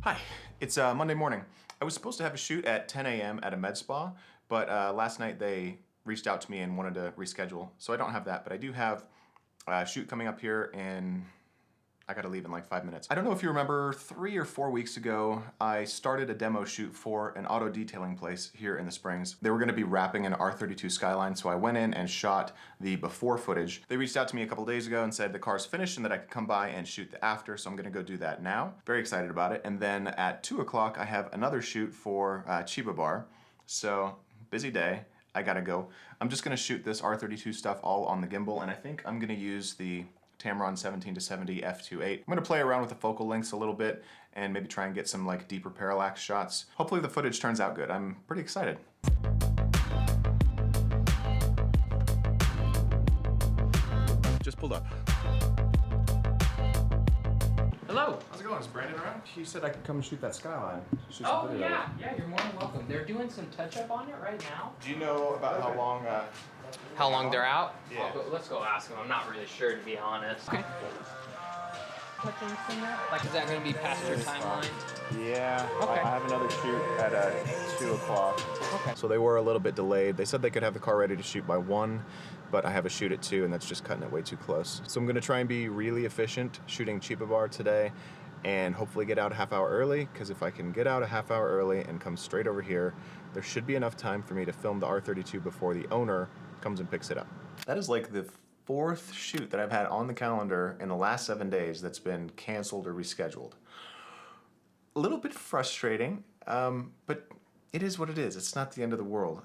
Hi, it's Monday morning. I was supposed to have a shoot at 10 a.m. at a med spa, but last night they reached out to me and wanted to reschedule, so I don't have that, but I do have a shoot coming up here in I gotta leave in like 5 minutes. I don't know if you remember, 3 or 4 weeks ago, I started a demo shoot for an auto detailing place here in the Springs. They were gonna be wrapping an R32 Skyline, so I went in and shot the before footage. They reached out to me a couple days ago and said the car's finished and that I could come by and shoot the after, so I'm gonna go do that now. Very excited about it. And then at 2 o'clock, I have another shoot for Chiba Bar. So, busy day. I gotta go. I'm just gonna shoot this R32 stuff all on the gimbal, and I think I'm gonna use the Tamron 17-70 f2.8. I'm gonna play around with the focal lengths a little bit and maybe try and get some like deeper parallax shots. Hopefully the footage turns out good. I'm pretty excited. Just pulled up. Hello. How's it going? Is Brandon around? He said I could come and shoot that Skyline. Shoot some Oh video of it. yeah, you're more than welcome. They're doing some touch up on it right now. Do you know about How long they're out? Yeah. Let's go ask them. I'm not really sure, to be honest. Okay. Like, is that going to be past your timeline? Yeah. Okay. I have another shoot at 2 o'clock. Okay. So they were a little bit delayed. They said they could have the car ready to shoot by 1, but I have a shoot at 2, and that's just cutting it way too close. So I'm gonna try and be really efficient shooting Chiba Bar today and hopefully get out a half hour early, because if I can get out a half hour early and come straight over here, there should be enough time for me to film the R32 before the owner comes and picks it up. That is like the 4th shoot that I've had on the calendar in the last 7 days that's been canceled or rescheduled. A little bit frustrating, but it is what it is. It's not the end of the world.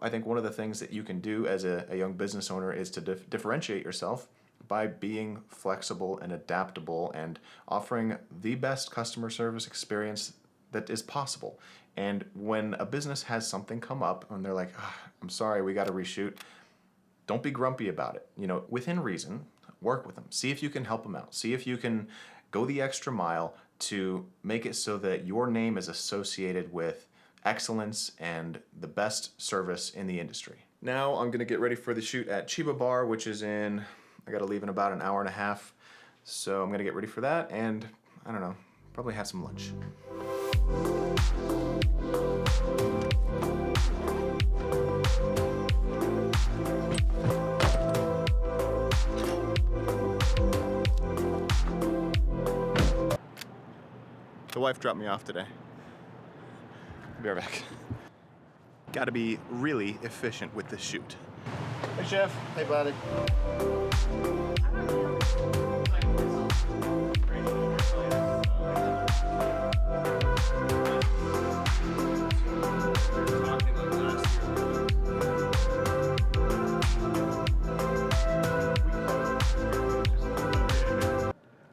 I think one of the things that you can do as a young business owner is to differentiate yourself by being flexible and adaptable and offering the best customer service experience that is possible. And when a business has something come up and they're like, I'm sorry, we got to reshoot, don't be grumpy about it. You know, within reason, work with them. See if you can help them out. See if you can go the extra mile to make it so that your name is associated with excellence and the best service in the industry. Now I'm gonna get ready for the shoot at Chiba Bar, which is I gotta leave in about an hour and a half. So I'm gonna get ready for that and, I don't know, probably have some lunch. The wife dropped me off today. I'll be right back. Gotta be really efficient with this shoot. Hey, Chef. Hey, buddy.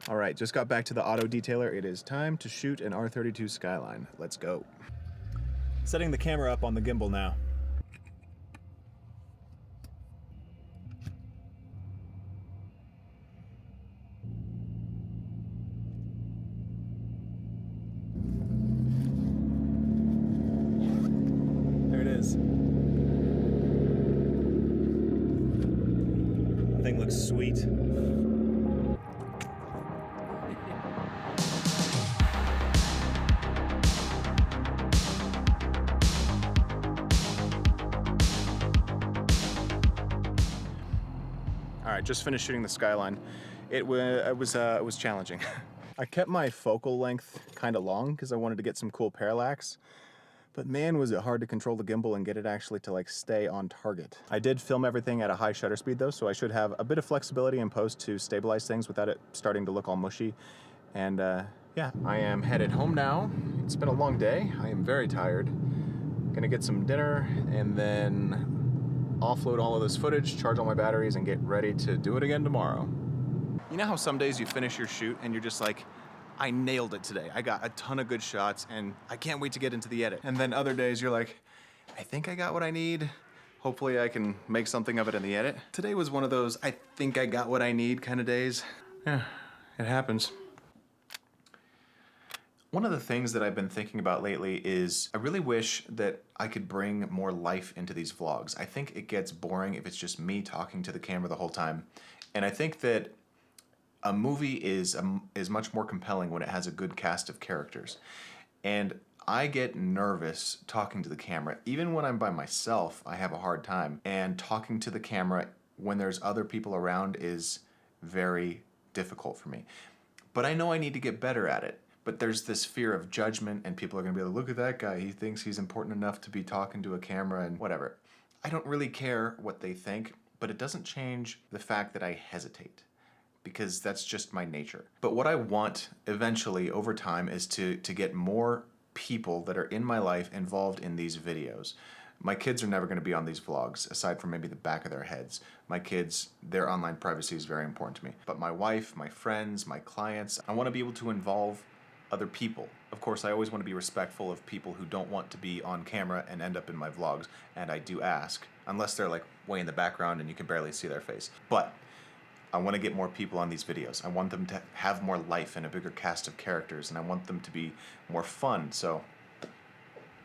All right, just got back to the auto detailer. It is time to shoot an R32 Skyline. Let's go. Setting the camera up on the gimbal now. There it is. The thing looks sweet. All right, just finished shooting the Skyline. It was challenging. I kept my focal length kind of long because I wanted to get some cool parallax, but man, was it hard to control the gimbal and get it actually to like stay on target. I did film everything at a high shutter speed though, so I should have a bit of flexibility in post to stabilize things without it starting to look all mushy. And yeah, I am headed home now. It's been a long day. I am very tired. Gonna get some dinner and then offload all of this footage, charge all my batteries, and get ready to do it again tomorrow. You know how some days you finish your shoot and you're just like, I nailed it today. I got a ton of good shots and I can't wait to get into the edit. And then other days you're like, I think I got what I need. Hopefully I can make something of it in the edit. Today was one of those I think I got what I need kind of days. Yeah, it happens. One of the things that I've been thinking about lately is I really wish that I could bring more life into these vlogs. I think it gets boring if it's just me talking to the camera the whole time. And I think that A movie is much more compelling when it has a good cast of characters. And I get nervous talking to the camera. Even when I'm by myself, I have a hard time. And talking to the camera when there's other people around is very difficult for me. But I know I need to get better at it. But there's this fear of judgment, and people are going to be like, look at that guy. He thinks he's important enough to be talking to a camera and whatever. I don't really care what they think, but it doesn't change the fact that I hesitate, because that's just my nature. But what I want eventually over time is to get more people that are in my life involved in these videos. My kids are never going to be on these vlogs, aside from maybe the back of their heads. My kids, their online privacy is very important to me. But my wife, my friends, my clients, I want to be able to involve other people. Of course, I always want to be respectful of people who don't want to be on camera and end up in my vlogs, and I do ask, unless they're like way in the background and you can barely see their face. But I want to get more people on these videos. I want them to have more life and a bigger cast of characters, and I want them to be more fun. So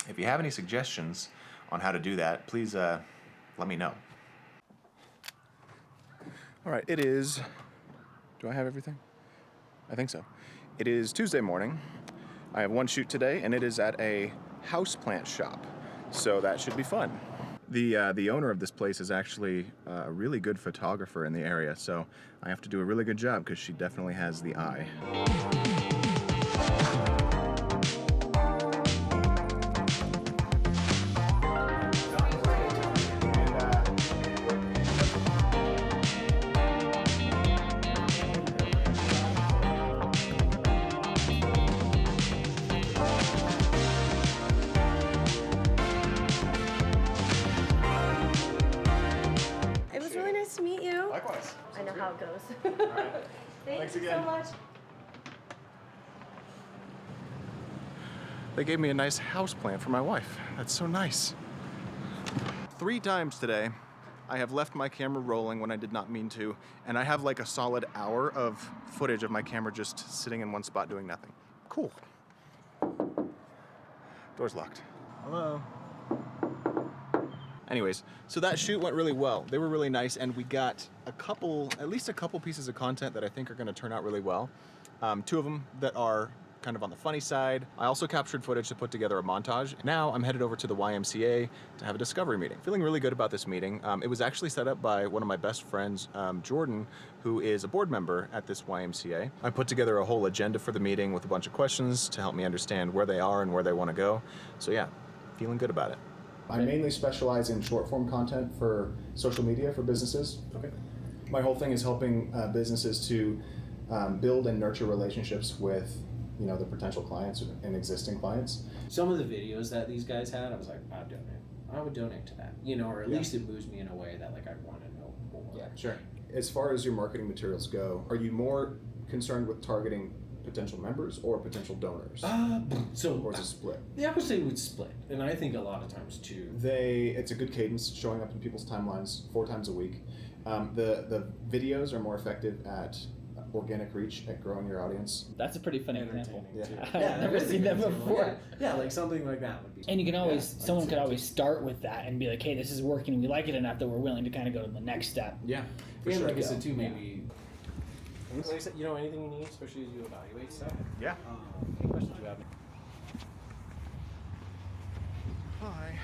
if you have any suggestions on how to do that, please let me know. All right, it is, do I have everything? I think so. It is Tuesday morning. I have one shoot today, and it is at a houseplant shop, so that should be fun. The owner of this place is actually a really good photographer in the area, so I have to do a really good job because she definitely has the eye. To meet you. Likewise. I know how it goes. Right. Thanks again. so much. They gave me a nice house plant for my wife. That's so nice. 3 times today, I have left my camera rolling when I did not mean to, and I have like a solid hour of footage of my camera just sitting in one spot doing nothing. Cool. Door's locked. Hello. Anyways, so that shoot went really well. They were really nice, and we got at least a couple pieces of content that I think are gonna turn out really well. 2 of them that are kind of on the funny side. I also captured footage to put together a montage. Now I'm headed over to the YMCA to have a discovery meeting. Feeling really good about this meeting. It was actually set up by one of my best friends, Jordan, who is a board member at this YMCA. I put together a whole agenda for the meeting with a bunch of questions to help me understand where they are and where they wanna go. So yeah, feeling good about it. I mainly specialize in short form content for social media for businesses. Okay. My whole thing is helping businesses to build and nurture relationships with, the potential clients and existing clients. Some of the videos that these guys had, I was like, I'd donate. I would donate to that, or at least it moves me in a way that I want to know more. Yeah, sure. As far as your marketing materials go, are you more concerned with targeting potential members or potential donors? Or is it split? Yeah, I would say it would split, and I think a lot of times too. It's a good cadence showing up in people's timelines 4 times a week. The videos are more effective at organic reach, at growing your audience. That's a pretty funny example. Yeah. I've never seen that before. Yeah, like something like that would be. And you can always, someone could always start with that and be like, hey, this is working, and we like it enough that we're willing to kind of go to the next step. Yeah, for and sure. like I said too, maybe. Like I said, anything you need, especially as you evaluate stuff. Yeah. Any questions you have? Hi.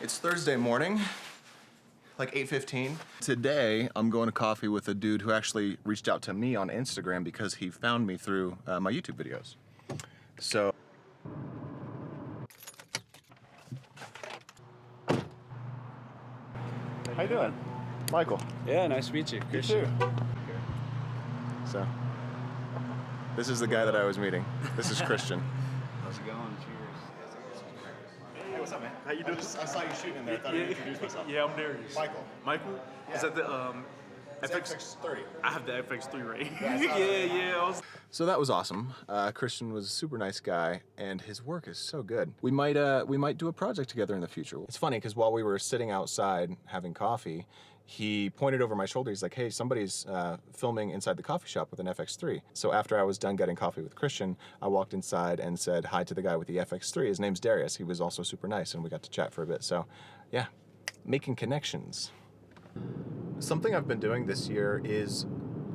It's Thursday morning, like 8:15. Today, I'm going to coffee with a dude who actually reached out to me on Instagram because he found me through my YouTube videos. So. How you doing? Michael. Yeah, nice to meet you. You too. So, this is the guy that I was meeting. This is Christian. How's it going? Cheers. Hey, what's up, man? How you doing? I saw you shooting in there. I thought I'd introduce myself. Yeah, I'm Darius. Michael. Michael? Yeah. Is that the It's FX? FX30. I have the FX3 right. Yeah. So that was awesome. Christian was a super nice guy, and his work is so good. We might do a project together in the future. It's funny because while we were sitting outside having coffee, he pointed over my shoulder. He's like, hey, somebody's filming inside the coffee shop with an FX3. So after I was done getting coffee with Christian, I walked inside and said hi to the guy with the FX3. His name's Darius. He was also super nice, and we got to chat for a bit. So yeah, making connections. Something I've been doing this year is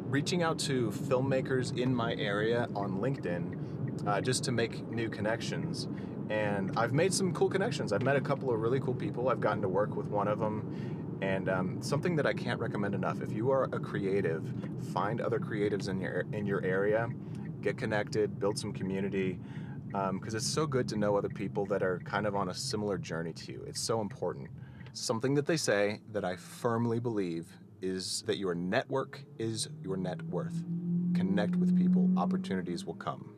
reaching out to filmmakers in my area on LinkedIn just to make new connections. And I've made some cool connections. I've met a couple of really cool people. I've gotten to work with one of them. And something that I can't recommend enough, if you are a creative, find other creatives in your area, get connected, build some community, because it's so good to know other people that are kind of on a similar journey to you. It's so important. Something that they say that I firmly believe is that your network is your net worth. Connect with people, opportunities will come.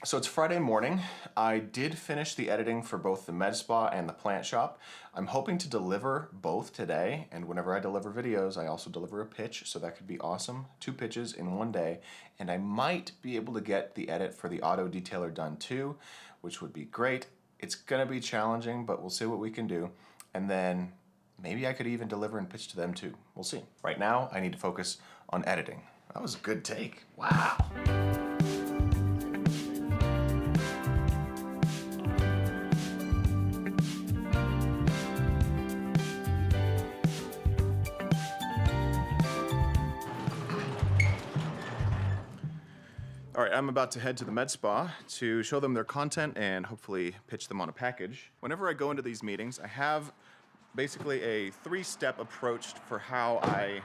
So it's Friday morning. I did finish the editing for both the med spa and the plant shop. I'm hoping to deliver both today, and whenever I deliver videos, I also deliver a pitch, so that could be awesome. 2 pitches in one day, and I might be able to get the edit for the auto detailer done too, which would be great. It's gonna be challenging, but we'll see what we can do. And then maybe I could even deliver and pitch to them too. We'll see. Right now, I need to focus on editing. That was a good take. Wow. All right, I'm about to head to the med spa to show them their content and hopefully pitch them on a package. Whenever I go into these meetings, I have basically a 3-step approach for how I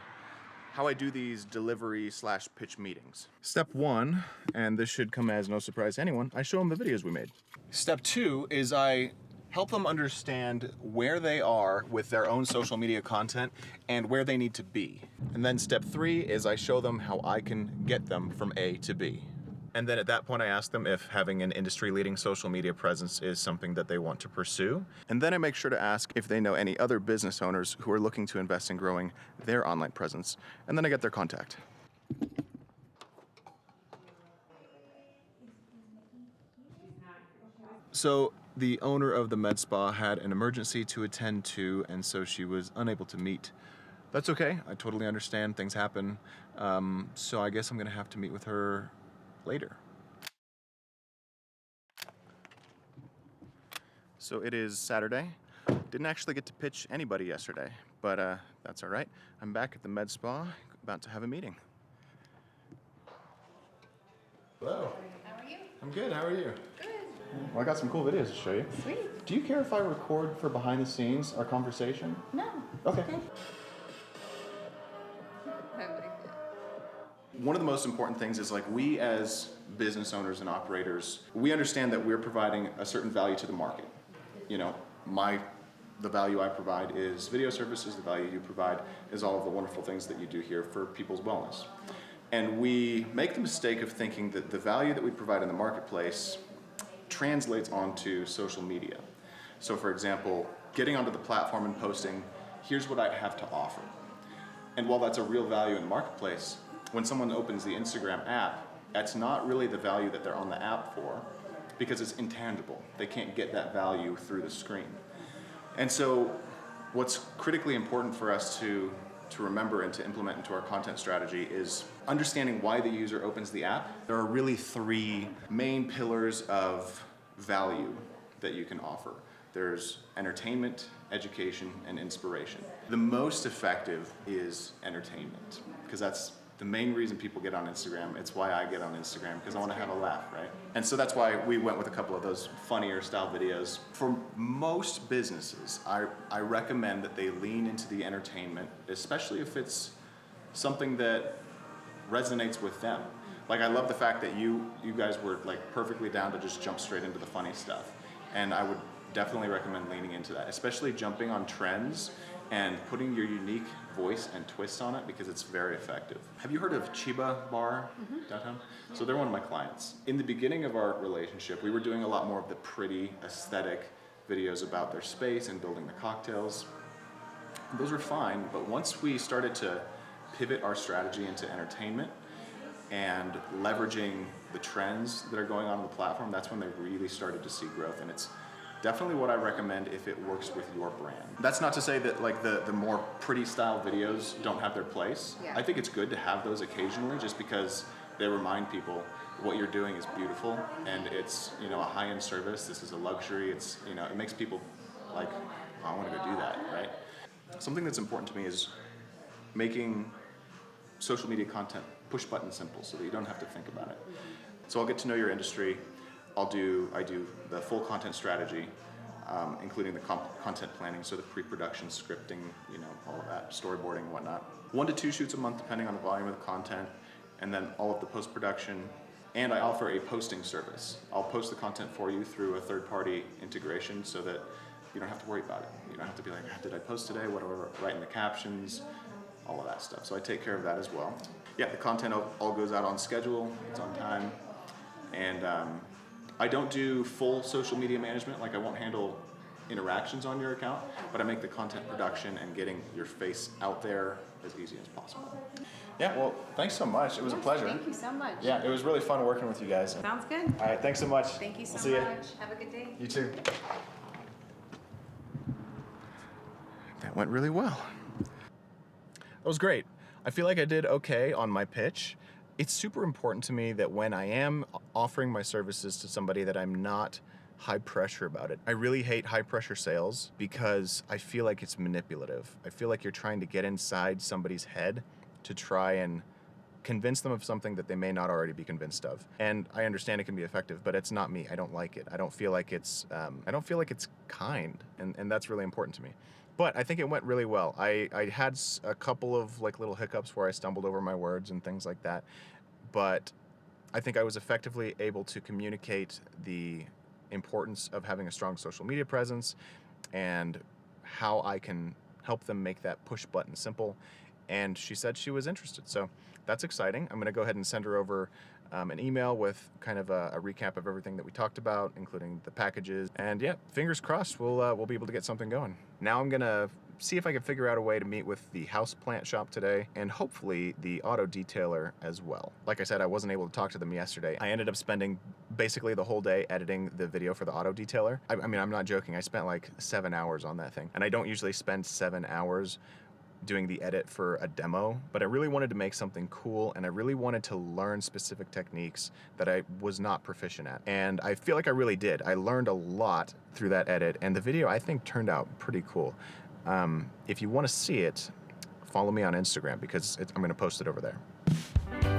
do these delivery/pitch meetings. Step 1, and this should come as no surprise to anyone, I show them the videos we made. Step 2 is I help them understand where they are with their own social media content and where they need to be. And then step 3 is I show them how I can get them from A to B. And then at that point I ask them if having an industry-leading social media presence is something that they want to pursue. And then I make sure to ask if they know any other business owners who are looking to invest in growing their online presence. And then I get their contact. So the owner of the med spa had an emergency to attend to, and so she was unable to meet. That's okay, I totally understand, things happen. So I guess I'm gonna have to meet with her later. So it is Saturday. Didn't actually get to pitch anybody yesterday, but that's all right. I'm back at the med spa, about to have a meeting. Hello. How are you? I'm good, how are you? Good. Well, I got some cool videos to show you. Sweet. Do you care if I record for behind the scenes our conversation? No. Okay. Okay. One of the most important things is, like, we as business owners and operators, we understand that we're providing a certain value to the market. You know, the value I provide is video services, the value you provide is all of the wonderful things that you do here for people's wellness. And we make the mistake of thinking that the value that we provide in the marketplace translates onto social media. So for example, getting onto the platform and posting, here's what I have to offer. And while that's a real value in the marketplace, when someone opens the Instagram app, that's not really the value that they're on the app for, because it's intangible. They can't get that value through the screen. And so what's critically important for us to remember and to implement into our content strategy is understanding why the user opens the app. There are really 3 main pillars of value that you can offer. There's entertainment, education, and inspiration. The most effective is entertainment, because that's the main reason people get on Instagram. It's why I get on Instagram, because I want to have a laugh, right? And so that's why we went with a couple of those funnier style videos. For most businesses, I recommend that they lean into the entertainment, especially if it's something that resonates with them. Like, I love the fact that you guys were like perfectly down to just jump straight into the funny stuff. And I would definitely recommend leaning into that, especially jumping on trends and putting your unique voice and twist on it, because it's very effective. Have you heard of Chiba Bar downtown? So they're one of my clients. In the beginning of our relationship, we were doing a lot more of the pretty, aesthetic videos about their space and building the cocktails. Those were fine, but once we started to pivot our strategy into entertainment and leveraging the trends that are going on the platform, that's when they really started to see growth. And definitely what I recommend if it works with your brand. That's not to say that like the more pretty style videos don't have their place. Yeah. I think it's good to have those occasionally just because they remind people what you're doing is beautiful and it's, you know, a high-end service. This is a luxury. It's, you know, it makes people like, oh, I want to go do that, right? Something that's important to me is making social media content push button simple so that you don't have to think about it. So I'll get to know your industry. I do the full content strategy, including the content planning, so the pre-production, scripting, you know, all of that, storyboarding and whatnot. 1 to 2 shoots a month depending on the volume of the content, and then all of the post-production. And I offer a posting service. I'll post the content for you through a third-party integration so that you don't have to worry about it. You don't have to be like, did I post today? What do I write in the captions? All of that stuff. So I take care of that as well. Yeah, the content all goes out on schedule. It's on time. And I don't do full social media management. Like I won't handle interactions on your account, but I make the content production and getting your face out there as easy as possible. Yeah, well, thanks so much. It was a pleasure. Thank you so much. Yeah, it was really fun working with you guys. Sounds good. All right, thanks so much. Thank you so I'll see ya. much. Have a good day. You too. That went really well. That was great. I feel like I did okay on my pitch. It's super important to me that when I am offering my services to somebody that I'm not high pressure about it. I really hate high pressure sales because I feel like it's manipulative. I feel like you're trying to get inside somebody's head to try and convince them of something that they may not already be convinced of. And I understand it can be effective, but it's not me. I don't like it. I don't feel like it's kind, and that's really important to me. But I think it went really well. I had a couple of like little hiccups where I stumbled over my words and things like that, but I think I was effectively able to communicate the importance of having a strong social media presence and how I can help them make that push button simple. And she said she was interested, so that's exciting. I'm gonna go ahead and send her over an email with kind of a recap of everything that we talked about, including the packages. And yeah, fingers crossed, we'll be able to get something going. Now I'm gonna see if I can figure out a way to meet with the house plant shop today and hopefully the auto detailer as well. Like I said, I wasn't able to talk to them yesterday. I ended up spending basically the whole day editing the video for the auto detailer. I mean, I'm not joking. I spent like 7 hours on that thing, and I don't usually spend 7 hours doing the edit for a demo, but I really wanted to make something cool, and I really wanted to learn specific techniques that I was not proficient at. And I feel like I really did. I learned a lot through that edit, and the video I think turned out pretty cool. If you want to see it, follow me on Instagram because I'm going to post it over there.